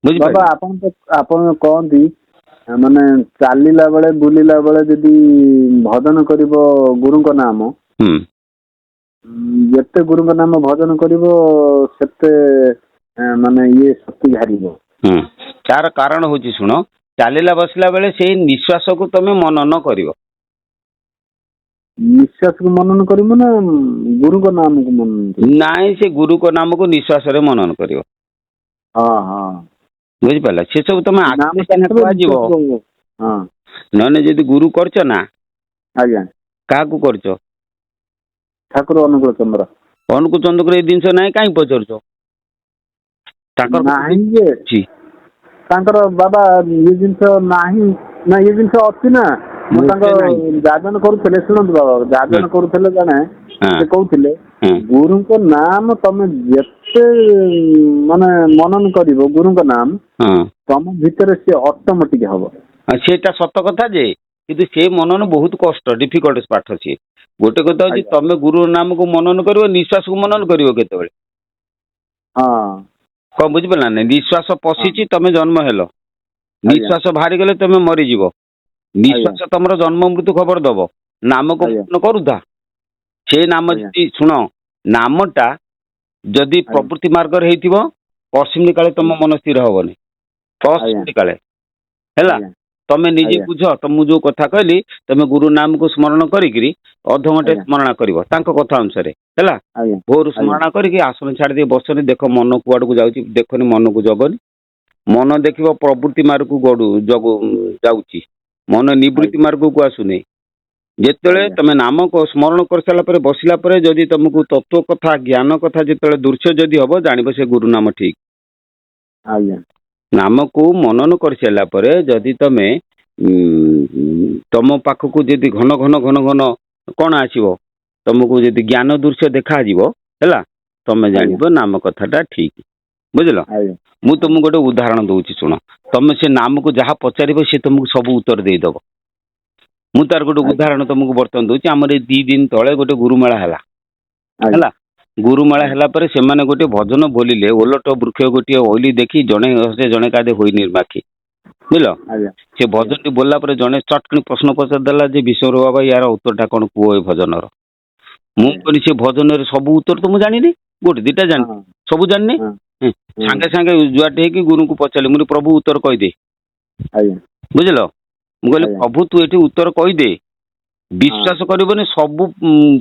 ବାବା ଆପଣ କହନ୍ତି ମାନେ ଚାଲିଲା ବେଳେ ବୁଲିଲା ବେଳେ ଯଦି ଭଜନ କରିବ ଗୁରୁଙ୍କ ନାମ, ଯେତେ ଗୁରୁଙ୍କ ନାମ ଭଜନ କରିବ ସେତେ ମାନେ ଇଏ ଶକ୍ତି ହାରିବ। ତାର କାରଣ ହଉଛି ଶୁଣ, ଚାଲିଲା ବସିଲା ବେଳେ ସେଇ ନିଶ୍ୱାସକୁ ତମେ ମନନ କରିବ। ନିଶ୍ୱାସକୁ ମନନ କରିବ ନା ଗୁରୁଙ୍କ ନାମକୁ ମନନ? ନାଇଁ, ସେ ଗୁରୁଙ୍କ ନାମକୁ ନିଶ୍ୱାସରେ ମନନ କରିବ। ହଁ ହଁ, ବୁଝିପାରିଲ? ସେ ସବୁ ତମେ କୁହାଯିବ। ନହେଲେ ଯଦି ଗୁରୁ କରିଛ ନା, ଆଜ୍ଞା, କାହାକୁ କରିଛ? ଠାକୁର ଅନୁକୂଳ ଚନ୍ଦ୍ର। ଅନୁକୂଳ ଚନ୍ଦ୍ର ଏଇ ଜିନିଷ ନାହିଁ, କାହିଁ ପଚାରୁଛ? ନାହିଁ ଯେ ତାଙ୍କର ବାବା ଇଏ ଜିନିଷ ନାହିଁ ନା, ଇଏ ଜିନିଷ ଅଛି ନା। ମୁଁ ତାଙ୍କ ଯାଜନ କରୁଥିଲେ, ଶୁଣନ୍ତୁ ବାବା, ଯାଜନ କରୁଥିଲେ ଜଣେ, ସେ କହୁଥିଲେ ଗୁରୁଙ୍କ ନାମ ତମେ ଯେତେ ମାନେ ମନନ କରିବ ଗୁରୁଙ୍କ ନାମ, ତମ ଭିତରେ ସେ ଅଟୋମେଟିକ ହବ। ସେଟା ସତ କଥା ଯେ, କିନ୍ତୁ ସେ ମନନ ବହୁତ କଷ୍ଟ, ଡିଫିକଲ୍ଟ ପାଠ ସିଏ। ଗୋଟେ କଥା ହଉଛି ତମେ ଗୁରୁ ନାମକୁ ମନନ କରିବ, ନିଶ୍ୱାସକୁ ମନନ କରିବ କେତେବେଳେ? କଣ ବୁଝିପାରିଲ ନା? ନିଶ୍ୱାସ ପଶିଛି, ତମେ ଜନ୍ମ ହେଲ, ନିଶ୍ୱାସ ବାହାରିଗଲେ ତମେ ମରିଯିବ। ନିଶ୍ୱାସ ତମର ଜନ୍ମ ମୃତ୍ୟୁ ଖବର ଦବ। ନାମକୁ ମନନ କରୁଥା। ସେ ନାମ ଯଦି ଶୁଣ, ନାମଟା ଯଦି ପ୍ରବୃତ୍ତି ମାର୍ଗରେ ହେଇଥିବ, ଅସୀମ କାଳେ ତମ ମନ ସ୍ଥିର ହବନି। ଅସୀମ କାଳେ ହେଲା, ତମେ ନିଜେ ବୁଝ। ମୁଁ ଯୋଉ କଥା କହିଲି, ତମେ ଗୁରୁ ନାମକୁ ସ୍ମରଣ କରିକିରି ଅଧଘଣ୍ଟେ ସ୍ମରଣା କରିବ ତାଙ୍କ କଥା ଅନୁସାରେ, ହେଲା। ଭୋରୁ ସ୍ମରଣା କରିକି ଆସନ ଛାଡ଼ି ଦେଇ ବସନି, ଦେଖ ମନ କୁଆଡକୁ ଯାଉଛି, ଦେଖନି ମନକୁ ଜଗନି। ମନ ଦେଖିବ ପ୍ରବୃତ୍ତି ମାର୍ଗକୁ ଯାଉଛି, ମନ ନିବୃତ୍ତି ମାର୍ଗକୁ ଆସୁନି। ଯେତେବେଳେ ତମେ ନାମକୁ ସ୍ମରଣ କରିସାରିଲା ପରେ ବସିଲା ପରେ ଯଦି ତମକୁ ତତ୍ଵ କଥା, ଜ୍ଞାନ କଥା ଯେତେବେଳେ ଦୃଶ୍ୟ ଯଦି ହବ, ଜାଣିବ ସେ ଗୁରୁ ନାମ ଠିକ। ନାମକୁ ମନନ କରିସାରିଲା ପରେ ଯଦି ତମେ ତମ ପାଖକୁ ଯଦି ଘନ ଘନ ଘନ ଘନ କଣ ଆସିବ, ତମକୁ ଯଦି ଜ୍ଞାନ ଦୃଶ୍ୟ ଦେଖାଯିବ, ହେଲା, ତମେ ଜାଣିବ ନାମ କଥାଟା ଠିକ। ବୁଝିଲ? ମୁଁ ତମକୁ ଗୋଟେ ଉଦାହରଣ ଦଉଛି ଶୁଣ। ତମେ ସେ ନାମକୁ ଯାହା ପଚାରିବ ସେ ତମକୁ ସବୁ ଉତ୍ତର ଦେଇଦବ। ମୁଁ ତାର ଗୋଟେ ଉଦାହରଣ ତମକୁ ବର୍ତ୍ତମାନ ଦଉଛି। ଆମର ଏଇ 2 ଦିନ ତଳେ ଗୋଟେ ଗୁରୁମେଳା ହେଲା। ଗୁରୁମେଳା ହେଲା ପରେ ସେମାନେ ଗୋଟେ ଭଜନ ବୋଲିଲେ, ଓଲଟ ବୃକ୍ଷ ଗୋଟିଏ ଓଇଲି ଦେଖି ଜଣେ ହସେ ଜଣେ କାঁଦେ ହୋଇ ନିର୍ବାଖୀ। ବୁଝିଲ? ସେ ଭଜନଟି ବୋଲିଲା ପରେ ଜଣେ ଚଟକିଣି ପ୍ରଶ୍ନ ପଚାରିଦେଲା ଯେ, ବିଶ୍ୱର ବାବା ୟାର ଉତ୍ତରଟା କଣ କୁହ ଏ ଭଜନର। ମୁଁ କହିଲି ସେ ଭଜନରେ ସବୁ ଉତ୍ତର ତ ମୁଁ ଜାଣିନି, ଗୋଟେ ଦିଟା ଜାଣିନି, ସବୁ ଜାଣିନି। ସାଙ୍ଗେ ସାଙ୍ଗେ ଯୁଆଟେ ହେଇକି ଗୁରୁଙ୍କୁ ପଚାରିଲି, ମୁଁ ପ୍ରଭୁ ଉତ୍ତର କହିଦେ। ବୁଝିଲ? ମୁଁ କହିଲି ପ୍ରଭୁ ତୁ ଏଠି ଉତ୍ତର କହିଦେ। ବିଶ୍ୱାସ କରିବନି, ସବୁ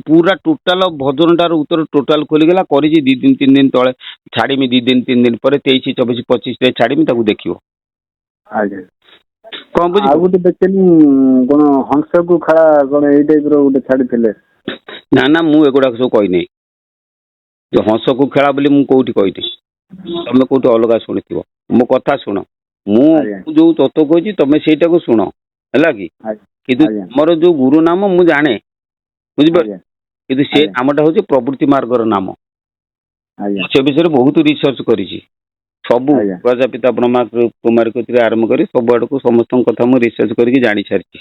ପୁରା ଟୋଟାଲ ଭଜନଟାର ଉତ୍ତର ଟୋଟାଲ ଖୋଲିଗଲା। କରିଛି 2 ଦିନ 3 ଦିନ ତଳେ, ଛାଡ଼ିମି 2 ଦିନ 3 ଦିନ ପରେ, 23, 24, 25 ଛାଡ଼ିମି, ତାକୁ ଦେଖିବ। କଣ ବୁଝି ଆଉ ଗୋଟେ ଦେଖିନି କଣ ହଂସକୁ ଖେଳା, କଣ ଏଇ ଟାଇପ ର ଗୋଟେ ଛାଡିଥିଲେ? ନା ନା, ମୁଁ ଏଗୁଡାକ ସବୁ କହିନି। ହଂସକୁ ଖେଳା ବୋଲି ମୁଁ କୋଉଠି କହିନି। ତମେ କୋଉଠି ଅଲଗା ଶୁଣିଥିବ। ମୋ କଥା ଶୁଣ, ମୁଁ ଯୋଉ ତତ୍ଵ କହିଛି ତମେ ସେଇଟାକୁ ଶୁଣ, ହେଲା କି? କିନ୍ତୁ ମୋର ଯୋଉ ଗୁରୁ ନାମ ମୁଁ ଜାଣେ, ବୁଝିପାରୁଛ? କିନ୍ତୁ ସେ ନାମଟା ହଉଛି ପ୍ରବୃତ୍ତି ମାର୍ଗର ନାମ। ମୁଁ ସେ ବିଷୟରେ ବହୁତ ରିସର୍ଚ୍ଚ କରିଛି। ସବୁ ପ୍ରଜାପିତା ବ୍ରହ୍ମା କୁମାରୀ କତିରେ ଆରମ୍ଭ କରି ସବୁ ଆଡକୁ ସମସ୍ତଙ୍କ କଥା ମୁଁ ରିସର୍ଚ୍ଚ କରିକି ଜାଣି ସାରିଛି।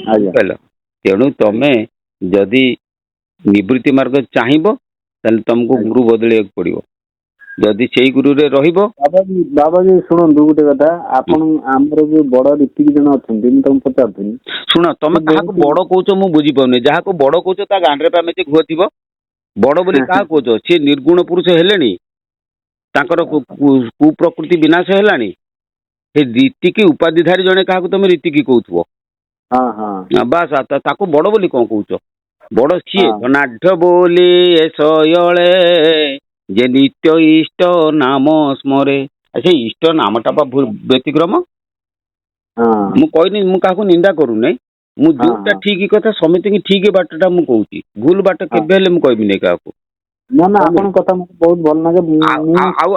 ବୁଝିପାରିଲ? ତେଣୁ ତମେ ଯଦି ନିବୃତ୍ତି ମାର୍ଗ ଚାହିଁବ, ତାହେଲେ ତମକୁ ଗୁରୁ ବଦଳେଇବାକୁ ପଡିବ। ଯଦି ସେଇ ଗୁରୁରେ ରହିବ। ବାବାଜୀ ଶୁଣନ୍ତୁ ଗୋଟେ କଥା, ଆପଣ ଆମର ଯୋଉ ବଡ ରୀତିକି ଜଣ ଅଛନ୍ତି, ମୁଁ ତାଙ୍କୁ ପଚାରୁଥିଲି। ଶୁଣ, ତମେ କାହାକୁ ବଡ କହୁଛ ମୁଁ ବୁଝିପାରୁନି। ଯାହାକୁ ବଡ କହୁଛ ତା ଗାଣ୍ଡରେ ପା ମେଞ୍ଚେ ଘୁଅ ଥିବ। ବଡ ବୋଲି କାହାକୁ କହୁଛ? ସିଏ ନିର୍ଗୁଣ ପୁରୁଷ ହେଲେଣି, ତାଙ୍କର କୁପ୍ରକୃତି ବିନାଶ ହେଲାଣି। ସେ ରୀତିକି ଉପାଧିଧାରୀ ଜଣେ କାହାକୁ ତମେ ରୀତିକି କହୁଥିବ। ବାସ୍, ତାକୁ ବଡ ବୋଲି କଣ କହୁଛ? ବଡ ସିଏ ଧନାଢ୍ୟ ବୋଲି ଏ ଶୟଳେ, ଯେ ନିତ୍ୟ ଇଷ୍ଟ ନାମ ସ୍ମରେ। ସେ ଇଷ୍ଟ ନାମଟା ବା ବ୍ୟତିକ୍ରମ। ମୁଁ କହିନି, ମୁଁ କାହାକୁ ନିନ୍ଦା କରୁନାହିଁ। ମୁଁ ଯୋଉଟା ଠିକ କଥା ସମିତିକି ଠିକ ବାଟଟା ମୁଁ କହୁଛି। ଭୁଲ ବାଟ କେବେ ହେଲେ ମୁଁ କହିବିନି କାହାକୁ। ନା ନା, ଆପଣଙ୍କ କଥା ମତେ ବହୁତ ଭଲ ଲାଗେ।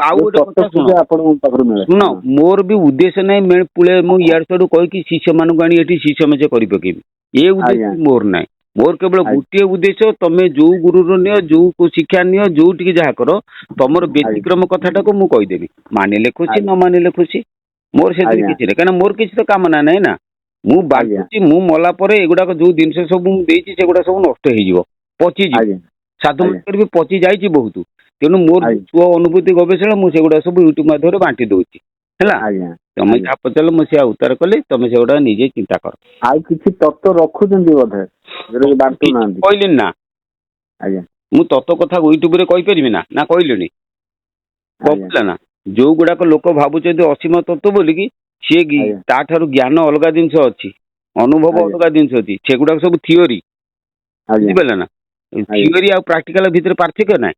ଆଉ ଗୋଟେ କଥା ଶୁଣ, ମୋର ବି ଉଦ୍ଦେଶ୍ୟ ନାହିଁ ପୁଳେ ମୁଁ ଇଆଡୁ ସିଆଡୁ କହିକି ଶିଷ୍ୟମାନଙ୍କୁ ଆଣି ଏଠି ଶିଷ୍ୟ ମେଜ କରି ପକେଇବି, ଏ ଉଦ୍ଦେଶ୍ୟ ମୋର ନାହିଁ। ମୋର କେବଳ ଗୋଟିଏ ଉଦ୍ଦେଶ୍ୟ, ତମେ ଯୋଉ ଗୁରୁର ନିଅ, ଯୋଉ ଶିକ୍ଷା ନିଅ, ଯୋଉଠିକି ଯାହା କର, ତମର ବ୍ୟତିକ୍ରମ କଥାଟାକୁ ମୁଁ କହିଦେବି। ମାନିଲେ ଖୁସି, ନ ମାନିଲେ ଖୁସି, ମୋର ସେଥିରେ କିଛି ନାହିଁ। କାହିଁକିନା ମୋର କିଛି ତ କାମନା ନାହିଁ ନା। ମୁଁ ବାଣ୍ଟୁଛି, ମୁଁ ମଲା ପରେ ଏଗୁଡାକ ଯୋଉ ଜିନିଷ ସବୁ ମୁଁ ଦେଇଛି ସେଗୁଡା ସବୁ ନଷ୍ଟ ହେଇଯିବ, ପଚିଯିବ। ସାଧୁ ମାନଙ୍କର ବି ପଚି ଯାଇଛି ବହୁତ। ତେଣୁ ମୋର ସ୍ୱ ଅନୁଭୂତି ଗବେଷଣା, ମୁଁ ସେଗୁଡା ସବୁ ୟୁଟ୍ୟୁବ ମାଧ୍ୟମରେ ବାଣ୍ଟି ଦଉଛି। ହେଲା। ତମେ ଯାହା ପଚାରିଲ ମୁଁ ସେ ଉତ୍ତର କଲି, ତମେ ସେଗୁଡା ନିଜେ ଚିନ୍ତା କର। ଆଉ କିଛି ତତ୍ତ୍ୱ ରଖୁଛନ୍ତି ବୋଧେ ବାଣ୍ଟୁନାହାନ୍ତି? କହିଲିନି ନା ଆଜ୍ଞା ମୁଁ ତତ୍ତ୍ୱ କଥା ୟୁଟ୍ୟୁବରେ କହିପାରିବି ନା, ନା କହିଲିଣି? କହିଲା ନା ଯୋଉ ଗୁଡାକ ଲୋକ ଭାବୁଛନ୍ତି ଅସୀମ ତତ୍ତ୍ୱ ବୋଲିକି, ସିଏ ତାଠାରୁ ଜ୍ଞାନ ଅଲଗା ଜିନିଷ ଅଛି, ଅନୁଭବ ଅଲଗା ଜିନିଷ ଅଛି, ସେଗୁଡାକ ସବୁ ଥିଓରି। ବୁଝିପାରିଲେ ନା? ଥିଓରି ଆଉ ପ୍ରାକ୍ଟିକାଲ ଭିତରେ ପାର୍ଥକ୍ୟ ନାହିଁ।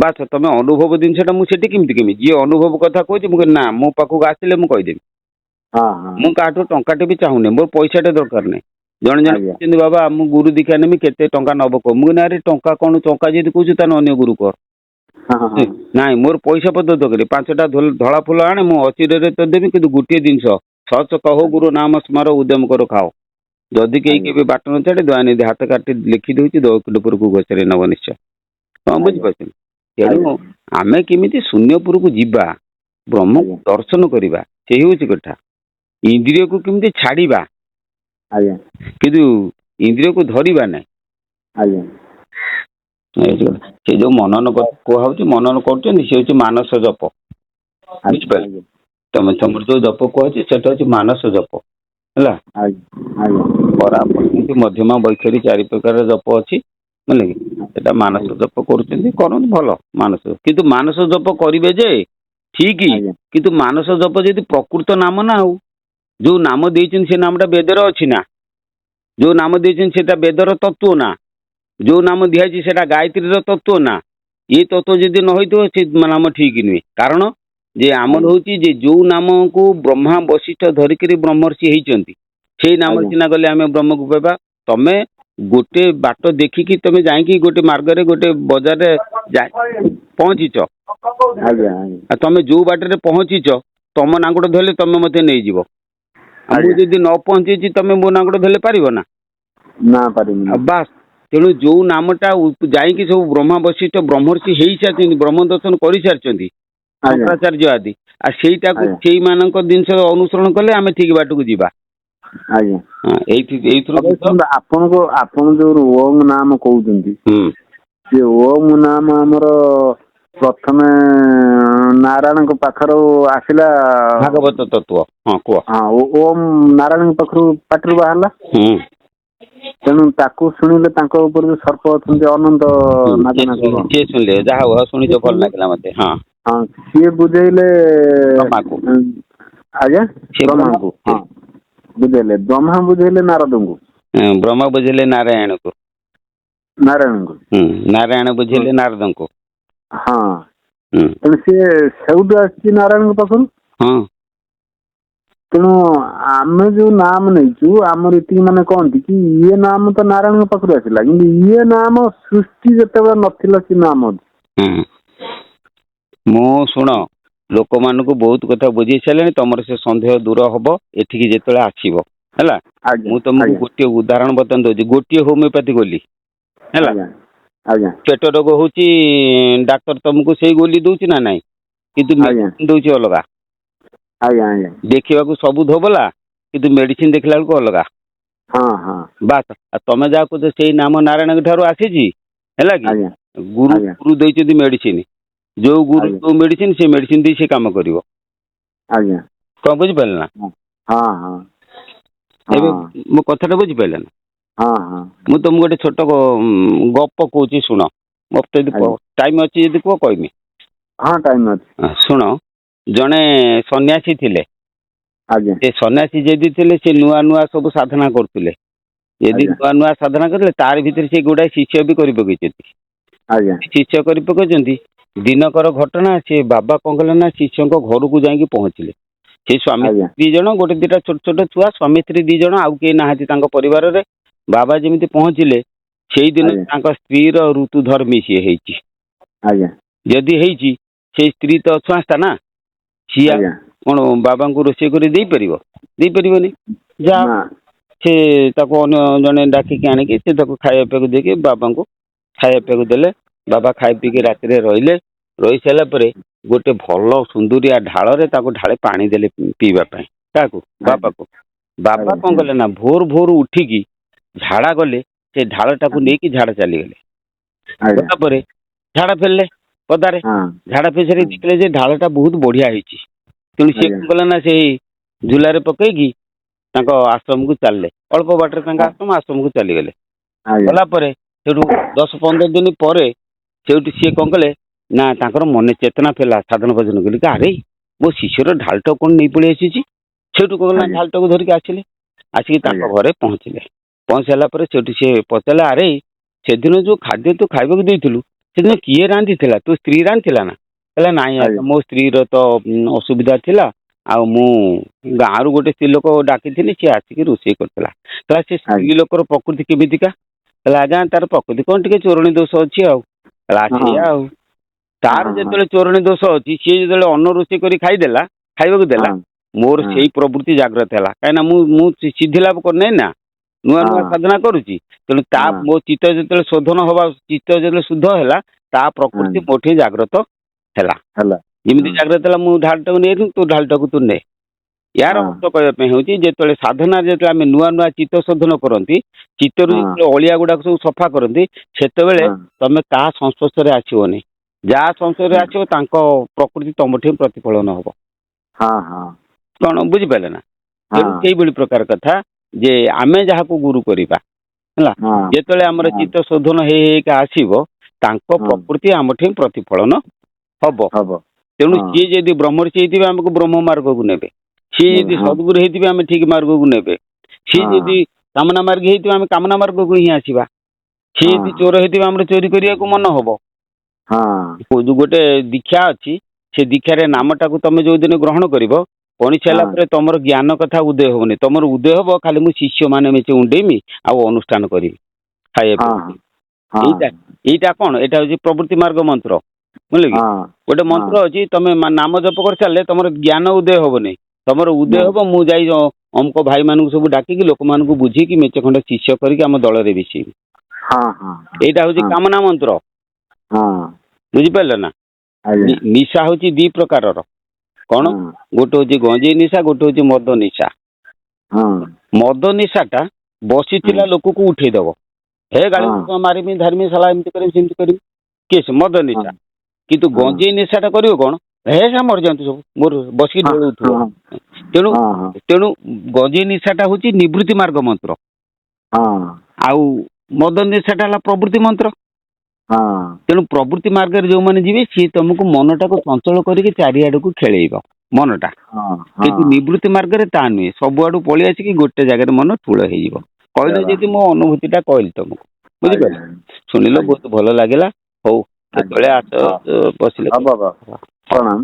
ବାସ୍ ତମେ ଅନୁଭବ ଜିନିଷଟା ମୁଁ ସେଠି କେମିତି କେମିତି, ଯିଏ ଅନୁଭବ କଥା କହୁଛି ମୁଁ କହିଲି ନା ମୋ ପାଖକୁ ଆସିଲେ ମୁଁ କହିଦେବି। ମୁଁ କାହାଠୁ ଟଙ୍କାଟେ ବି ଚାହୁଁନି, ମୋର ପଇସାଟେ ଦରକାର ନାହିଁ। ଜଣେ ଜଣେ କହୁଛନ୍ତି ବାବା ମୁଁ ଗୁରୁ ଦୀକ୍ଷା ନେବି, କେତେ ଟଙ୍କା ନବ କହ? ମୁଁ କହିଲି ଆରେ ଟଙ୍କା କଣ, ଟଙ୍କା ଯଦି କହୁଛୁ ତାହେଲେ ଅନ୍ୟ ଗୁରୁ କର। ନାଇଁ ମୋର ପଇସା ପତ୍ର ଦରକାର, 5ଟା ଧଳା ଫୁଲ ଆଣେ ମୁଁ ଅଚିରରେ ତ ଦେବି, କିନ୍ତୁ ଗୋଟିଏ ଜିନିଷ ସଚ କହ ଗୁରୁ ନାମ ସ୍ମର ଉଦ୍ୟମ କର ଖାଅ। ଯଦି କେହି କେବେ ବାଟ ନ ଛାଡେ ଦୟାନିଧି ହାତ କାଟି ଲେଖି ଦଉଛି, ଦୈକୁଣ୍ଠପୁରକୁ ଗୋଚରେ ନବ ନିଶ୍ଚୟ। ହଁ ବୁଝିପାରୁଛନ୍ତି? ତେଣୁ ଆମେ କେମିତି ଶୂନ୍ୟପୁରକୁ ଯିବା, ବ୍ରହ୍ମକୁ ଦର୍ଶନ କରିବା, ସେଇ ହଉଛି କଥା। ଇନ୍ଦ୍ରିୟକୁ କେମିତି ଛାଡିବା, କିନ୍ତୁ ଇନ୍ଦ୍ରିୟକୁ ଧରିବା ନାହିଁ। ସେ ଯୋଉ ମନନ କୁହାହଉଛି, ମନନ କରୁଛନ୍ତି, ସେ ହଉଛି ମାନସ ଜପ। ବୁଝିପାରିଲେ? ତମର ଯୋଉ ଜପ କୁହାଉଛି ସେଟା ହଉଛି ମାନସ ଜପ। ହେଲା, ପରାପତି ମଧ୍ୟମା ବୈଖରୀ 4 ପ୍ରକାର ଜପ ଅଛି। ବୁଝିଲେ କି? ସେଟା ମାନସ ଜପ କରୁଛନ୍ତି, କରନ୍ତୁ ଭଲ ମାନସ। କିନ୍ତୁ ମାନସ ଜପ କରିବେ ଯେ ଠିକ, କିନ୍ତୁ ମାନସ ଜପ ଯଦି ପ୍ରକୃତ ନାମ ନା, ଆଉ ଯୋଉ ନାମ ଦେଇଛନ୍ତି ସେ ନାମଟା ବେଦରେ ଅଛି ନା? ଯୋଉ ନାମ ଦେଇଛନ୍ତି ସେଟା ବେଦର ତତ୍ତ୍ୱ ନା? ଯୋଉ ନାମ ଦିଆଯାଇଛି ସେଟା ଗାୟତ୍ରୀର ତତ୍ତ୍ୱ ନା? ଏ ତତ୍ତ୍ୱ ଯଦି ନ ହେଇଥିବ ସେ ନାମ ଠିକ ନୁହେଁ। କାରଣ ଯେ ଆମର ହଉଛି ଯେ ଯୋଉ ନାମକୁ ବ୍ରହ୍ମା ବଶିଷ୍ଠ ଧରିକିରି ବ୍ରହ୍ମର୍ଷି ହେଇଛନ୍ତି, ସେଇ ନାମ ସିନା ଗଲେ ଆମେ ବ୍ରହ୍ମକୁ ପାଇବା। ତମେ ଗୋଟେ ବାଟ ଦେଖିକି ତମେ ଯାଇକି ଗୋଟେ ମାର୍ଗରେ ଗୋଟେ ବଜାରରେ ପହଞ୍ଚିଛ, ତମେ ଯୋଉ ବାଟରେ ପହଞ୍ଚିଛ ତମ ନାଙ୍ଗୁଡ ଧରିଲେ ତମେ ମତେ ନେଇଯିବ। ମୁଁ ଯଦି ନ ପହଞ୍ଚିଛି ତମେ ମୋ ନାଙ୍ଗୁଡ ଧରିଲେ ପାରିବ ନା? ବାସ୍। ତେଣୁ ଯୋଉ ନାମଟା ଯାଇକି ସବୁ ବ୍ରହ୍ମା ବଶିଷ୍ଠ ବ୍ରହ୍ମର୍ଷି ହେଇସାରିଛନ୍ତି, ବ୍ରହ୍ମ ଦର୍ଶନ କରିସାରିଛନ୍ତି ଶଙ୍କରାଚାର୍ଯ୍ୟ ଆଦି, ଆଉ ସେଇଟାକୁ ସେଇମାନଙ୍କ ଜିନିଷ ଅନୁସରଣ କଲେ ଆମେ ଠିକ ବାଟକୁ ଯିବା। ଆପଣ ଯୋଉ ଓମ୍ ନାମ କହୁଛନ୍ତି, ସେ ଓମ୍ ନାମ ଆମର ପ୍ରଥମେ ନାରାୟଣଙ୍କ ପାଖରୁ ଆସିଲା ଭାଗବତ ତତ୍ତ୍ୱ। ହଁ କୁହ। ଓମ୍ ନାରାୟଣଙ୍କ ପାଖରୁ ପାଟିରୁ ବାହାରିଲା, ତେଣୁ ତାକୁ ଶୁଣିଲେ ତାଙ୍କ ଉପରେ ବି ସର୍ପ ଅଛନ୍ତି ଅନନ୍ତ ନାଗ। କିଏ ଶୁଣିଲେ? ଯାହା ହଉ ଶୁଣିଛ, ଭଲ ଲାଗିଲା ମତେ। ସିଏ ବୁଝେଇଲେ ବ୍ରହ୍ମାଙ୍କୁ। ବୁଝେଇଲେ ବ୍ରହ୍ମା, ବୁଝେଇଲେ ନାରଦଙ୍କୁ, ବ୍ରହ୍ମା ବୁଝେଇଲେ ନାରାୟଣଙ୍କୁ, ନାରାୟଣ ବୁଝେଇଲେ ନାରଦଙ୍କୁ। ତେଣୁ ସିଏ ସେଇଠୁ ଆସିଛି ନାରାୟଣଙ୍କ ପାଖରୁ। ତେଣୁ ଆମେ ଯୋଉ ନାମ ନେଇଛୁ, ଆମର ଏତିକି ମାନେ କହନ୍ତି କି ଇଏ ନାମ ତ ନାରାୟଣଙ୍କ ପାଖରୁ ଆସିଲା, କିନ୍ତୁ ଇଏ ନାମ ସୃଷ୍ଟି ଯେତେବେଳେ ନଥିଲା ସେ ନାମ। ମୁଁ ଶୁଣ ଲୋକମାନଙ୍କୁ ବହୁତ କଥା ବୁଝେଇ ସାରିଲେଣି, ତମର ସେ ସନ୍ଦେହ ଦୂର ହବ ଏଠିକି ଯେତେବେଳେ ଆସିବ। ହେଲା, ମୁଁ ତମକୁ ଗୋଟିଏ ଉଦାହରଣ ବର୍ତ୍ତମାନ ଦଉଛି। ଗୋଟିଏ ହୋମିଓପାଥି ଗୋଲି, ହେଲା, ପେଟ ରୋଗ ହଉଛି, ଡାକ୍ତର ତମକୁ ସେଇ ଗୋଲି ଦଉଛି ନା ନାଇଁ? କିନ୍ତୁ ମେଡିସିନ ଦଉଛି ଅଲଗା। ଦେଖିବାକୁ ସବୁ ଧୋବଲା, କିନ୍ତୁ ମେଡିସିନ ଦେଖିଲା ବେଳକୁ ଅଲଗା। ବାସ୍, ତମେ ଯାହା କହୁଛ ସେଇ ନାମ ନାରାୟଣଙ୍କ ଠାରୁ ଆସିଛି, ହେଲା କି? ଗୁରୁ ଦେଇଛନ୍ତି ମେଡିସିନ, ଯୋଉ ଗୁରୁ ଯୋଉ ମେଡିସିନ, ସେ ମେଡିସିନ ଦେଇ ସେ କାମ କରିବ। କଣ ବୁଝିପାରିଲେ ନା? ଏବେ ମୋ କଥାଟା ବୁଝିପାରିଲେ ନା? ମୁଁ ତମକୁ ଗୋଟେ ଛୋଟ ଗପ କହୁଛି, ଶୁଣ। ମତେ ଯଦି ଟାଇମ ଅଛି ଯଦି କୁହ, କହିମି। ଶୁଣ, ଜଣେ ସନ୍ନ୍ୟାସୀ ଥିଲେ। ସେ ସନ୍ନ୍ୟାସୀ ଯଦି ଥିଲେ, ସେ ନୂଆ ନୂଆ ସବୁ ସାଧନା କରୁଥିଲେ। ଯଦି ନୂଆ ନୂଆ ସାଧନା କରିଥିଲେ, ତାରି ଭିତରେ ସେ ଗୁଡାଏ ଶିଷ୍ୟ ବି କରି ପକେଇଛନ୍ତି। ଶିଷ୍ୟ କରି ପକେଇଛନ୍ତି। ଦିନକର ଘଟଣା, ସେ ବାବା କଣ କଲେ ନା, ଶିଷ୍ୟଙ୍କ ଘରକୁ ଯାଇକି ପହଞ୍ଚିଲେ। ସେ ସ୍ୱାମୀ 2 ଜଣ, ଗୋଟେ 2ଟା ଛୋଟ ଛୋଟ ଛୁଆ, ସ୍ୱାମୀ ସ୍ତ୍ରୀ 2 ଜଣ, ଆଉ କେହି ନାହାନ୍ତି ତାଙ୍କ ପରିବାରରେ। ବାବା ଯେମିତି ପହଞ୍ଚିଲେ, ସେଇଦିନ ତାଙ୍କ ସ୍ତ୍ରୀର ଋତୁଧର୍ମୀ ସିଏ ହେଇଛି। ଯଦି ହେଇଛି, ସେଇ ସ୍ତ୍ରୀ ତ ଅଛୁଆଁସ୍ତା ନା, ସିଏ କଣ ବାବାଙ୍କୁ ରୋଷେଇ କରି ଦେଇପାରିବ? ଦେଇପାରିବନି। ଯାହା ସେ ତାକୁ ଅନ୍ୟ ଜଣେ ଡାକିକି ଆଣିକି ସେ ତାକୁ ଖାଇବା ପିଇବାକୁ ଦେଇକି ବାବାଙ୍କୁ ଖାଇବା ପିଇବାକୁ ଦେଲେ। ବାବା ଖାଇ ପିଇକି ରାତିରେ ରହିଲେ। ରହି ସାରିଲା ପରେ ଗୋଟେ ଭଲ ସୁନ୍ଦରିଆ ଢାଳରେ ତାକୁ ଢାଳେ ପାଣି ଦେଲେ ପିଇବା ପାଇଁ। କାହାକୁ? ବାବାକୁ। ବାବା କଣ କଲେ ନା, ଭୋରୁ ଭୋରୁ ଉଠିକି ଝାଡ଼ା ଗଲେ, ସେ ଢାଳଟାକୁ ନେଇକି ଝାଡ଼ା ଚାଲିଗଲେ। ଗଲା ପରେ ଝାଡ଼ା ଫେରିଲେ ପଦାରେ, ଝାଡ଼ା ଫେରି ସାରି ଦେଖିଲେ ଯେ ଢାଳଟା ବହୁତ ବଢିଆ ହେଇଛି। ତେଣୁ ସିଏ କଣ କଲେ ନା ସେଇ ଝୁଲାରେ ପକେଇକି ତାଙ୍କ ଆଶ୍ରମକୁ ଚାଲିଲେ। ଅଳ୍ପ ବାଟରେ ତାଙ୍କ ଆଶ୍ରମକୁ ଚାଲିଗଲେ। ଗଲା ପରେ ସେଠୁ 10-15 ଦିନ ପରେ ସେଠୁ ସିଏ କଣ କଲେ ନା ତାଙ୍କର ମନେ ଚେତନା ଫେରିଲା ସାଧନ ଭଜନ କଲି ଆରେ ମୋ ଶିଷ୍ୟର ଢାଲଟା କଣ ନେଇ ପଳେଇ ଆସିଛି। ସେଠୁ କଣ କଲେ ଢାଲଟାକୁ ଧରିକି ଆସିଲେ। ଆସିକି ତାଙ୍କ ଘରେ ପହଞ୍ଚିଲେ। ପହଞ୍ଚି ସାରିଲା ପରେ ସେଠୁ ସିଏ ପଚାରିଲା ଆରେ ସେଦିନ ଯୋଉ ଖାଦ୍ୟ ତୁ ଖାଇବାକୁ ଦେଇଥିଲୁ ସେଦିନ କିଏ ରାନ୍ଧିଥିଲା? ତୋ ସ୍ତ୍ରୀ ରାନ୍ଧିଥିଲା ନା? କହିଲା ନାଇଁ ଆଜ୍ଞା ମୋ ସ୍ତ୍ରୀର ତ ଅସୁବିଧା ଥିଲା ଆଉ ମୁଁ ଗାଁରୁ ଗୋଟେ ସ୍ତ୍ରୀ ଲୋକ ଡାକିଥିଲି ସିଏ ଆସିକି ରୋଷେଇ କରିଥିଲା। କହିଲା ସେ ସ୍ତ୍ରୀ ଲୋକର ପ୍ରକୃତି କେମିତିକା? କହିଲା ଆଜ୍ଞା ତାର ପ୍ରକୃତି କଣ ଟିକେ ଚୋରଣୀ ଦୋଷ ଅଛି ଆଉ। କହିଲା ସେଇଆ ଆଉ ତାର ଯେତେବେଳେ ଚୋରଣୀ ଦୋଷ ଅଛି ସିଏ ଯେତେବେଳେ ଅନ୍ନ ରୋଷେଇ କରି ଖାଇବାକୁ ଦେଲା ମୋର ସେଇ ପ୍ରବୃତ୍ତି ଜାଗ୍ରତ ହେଲା। କାହିଁକିନା ମୁଁ ସିଦ୍ଧି ଲାଭ କରିନାହିଁ ନା ନୂଆ ନୂଆ ସାଧନା କରୁଛି। ତେଣୁ ମୋ ଚିତ୍ତ ଯେତେବେଳେ ଶୋଧନ ହବା ଚିତ୍ତ ଯେତେବେଳେ ଶୁଦ୍ଧ ହେଲା ତା ପ୍ରକୃତି ମୋଠି ଜାଗ୍ରତ ହେଲା। ଯେମିତି ଜାଗ୍ରତ ହେଲା ମୁଁ ଢାଲଟାକୁ ନେଇଥିଲି ତୁ ଢାଲଟାକୁ ତୁ ନେ। ୟାର ଅର୍ଥ କହିବା ପାଇଁ ହେଉଛି ଯେତେବେଳେ ସାଧନା ଯେତେବେଳେ ଆମେ ନୂଆ ନୂଆ ଚିତ୍ତ ଶୋଧନ କରନ୍ତି ଚିତ୍ତରୁ ଯେତେବେଳେ ଅଳିଆ ଗୁଡାକ ସବୁ ସଫା କରନ୍ତି ସେତେବେଳେ ତମେ କାହା ସଂସ୍ପର୍ଶରେ ଆସିବନି। ଯାହା ସଂସ୍ପର୍ଶରେ ଆସିବ ତାଙ୍କ ପ୍ରକୃତି ତମଠି ପ୍ରତିଫଳନ ହବ। କଣ ବୁଝିପାରିଲେ ନା? ତେଣୁ ସେଇଭଳି ପ୍ରକାର କଥା ଯେ ଆମେ ଯାହାକୁ ଗୁରୁ କରିବା ହେଲା ଯେତେବେଳେ ଆମର ଚିତ୍ତ ଶୋଧନ ହେଇକା ଆସିବ ତାଙ୍କ ପ୍ରକୃତି ଆମଠି ପ୍ରତିଫଳନ ହବ। ତେଣୁ ସିଏ ଯଦି ବ୍ରହ୍ମର୍ଷି ହେଇଥିବେ ଆମକୁ ବ୍ରହ୍ମ ମାର୍ଗକୁ ନେବେ। ସିଏ ଯଦି ସଦ୍ଗୁରୁ ହେଇଥିବେ ଆମେ ଠିକ ମାର୍ଗକୁ ନେବେ। ସିଏ ଯଦି କାମନା ମାର୍ଗ ହେଇଥିବ ଆମେ କାମନା ମାର୍ଗକୁ ହିଁ ଆସିବା। ସିଏ ଯଦି ଚୋର ହେଇଥିବ ଆମର ଚୋରି କରିବାକୁ ମନ ହବ। ଗୋଟେ ଦୀକ୍ଷା ଅଛି ସେ ଦୀକ୍ଷାରେ ନାମଟାକୁ ତମେ ଯୋଉ ଦିନ ଗ୍ରହଣ କରିବ ପଣି ସାରିଲା ପରେ ତମର ଜ୍ଞାନ କଥା ଉଦୟ ହବନି। ତମର ଉଦୟ ହବ ଖାଲି ମୁଁ ଶିଷ୍ୟ ମାନେ ମିଶି ଉଣ୍ଡେଇମି ଆଉ ଅନୁଷ୍ଠାନ କରିବି ଖାଇବା ଏଇଟା କଣ ଏଇଟା ହଉଛି ପ୍ରବୃତ୍ତି ମାର୍ଗ ମନ୍ତ୍ର। ବୁଝିଲେ କି? ଗୋଟେ ମନ୍ତ୍ର ଅଛି ତମେ ନାମ ଜପ କରି ଚାଲିଲେ ତମର ଜ୍ଞାନ ଉଦୟ ହବନି। ତମର ଉଦୟ ହବ ମୁଁ ଯାଇ ଅମୁକ ଭାଇ ମାନଙ୍କୁ ସବୁ ଡାକିକି ଲୋକମାନଙ୍କୁ ବୁଝିକି ମେଞ୍ଚେ ଖଣ୍ଡେ ଶିଷ୍ୟ କରିକି ଆମ ଦଳରେ ମିଶିବି। ଏଇଟା ହଉଛି କାମନା ମନ୍ତ୍ର। ବୁଝିପାରିଲ ନା? ନିଶା ହଉଛି 2 ପ୍ରକାରର। କଣ? ଗୋଟେ ହଉଛି ଗଞ୍ଜେଇ ନିଶା ଗୋଟେ ହଉଛି ମଦ ନିଶା। ମଦ ନିଶାଟା ବସିଥିଲା ଲୋକକୁ ଉଠେଇଦବ। ହେ ଗାଳି ମାରିବି ଧାର୍ମି ଶାଳା ଏମିତି କରିବି ସେମିତି କରିବି କିଏ ମଦ ନିଶା। କିନ୍ତୁ ଗଞ୍ଜେଇ ନିଶାଟା କରିବ କଣ ହେ ସା ମରିଯାଆନ୍ତୁ ସବୁ ମୋର ବସିକି ଢୋଳଉଥିବ। ତେଣୁ ଗଞ୍ଜେଇ ନିଶାଟା ହଉଛି ନିବୃତ୍ତି ମାର୍ଗ ମନ୍ତ୍ର। ଆଉ ମଦ ନିଶାଟା ହେଲା ପ୍ରବୃତ୍ତି ମନ୍ତ୍ର। ତେଣୁ ପ୍ରବୃତ୍ତି ମାର୍ଗରେ ଯୋଉମାନେ ଯିବେ ସିଏ ତମକୁ ମନଟାକୁ ଚଞ୍ଚଳ କରିକି ଚାରିଆଡକୁ ଖେଳେଇବ ମନଟା। କିନ୍ତୁ ନିବୃତ୍ତି ମାର୍ଗରେ ତା ନୁହେଁ ସବୁଆଡୁ ପଳେଇ ଆସିକି ଗୋଟେ ଜାଗାରେ ମନ ଠୁଳ ହେଇଯିବ। କହିଲେ ଯଦି ମୋ ଅନୁଭୂତିଟା କହିଲି ତମକୁ ବୁଝିପାରିଲ? ଶୁଣିଲ ବହୁତ ଭଲ ଲାଗିଲା। ହଉ କେତେବେଳେ ଆସ ବସିଲେ। ପ୍ରଣାମ।